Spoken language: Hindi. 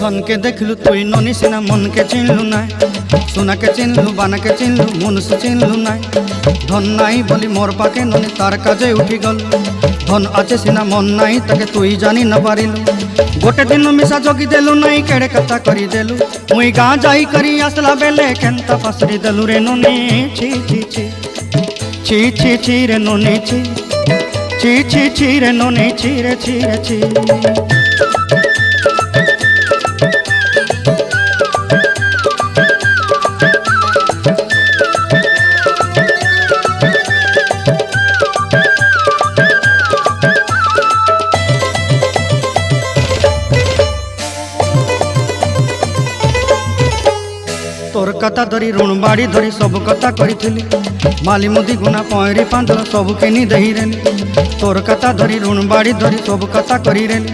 धन के देखलु तुई ननी सिना मन के चिन्हलु ना सोना के चिन्हलु बाना के चिन्हलु मनुष्य चिन्हलु ना धन नाई बोली मोर पाके ननी तार काजे उठी गल धन आचे सिना मन नाई ताके तुई जानी न पारिलु गोटे दिन मिसा जगी देलु नाई केड़े कथा करी देलु मुई गाँ जाई करी आसला बेले केंता फासरी देलु रे ननी छी छी छी छी छी छी रे ननी छी छी छी छी रे ननी छी रे छी रे छी। तोर कथा धरी ऋण बाड़ी धरी सब कथा करी माली मुदी गुना पहरी पांदर सब किनी दही रेली तोर कथा धरी ऋण बाड़ी धरी सब कथा करी रेली।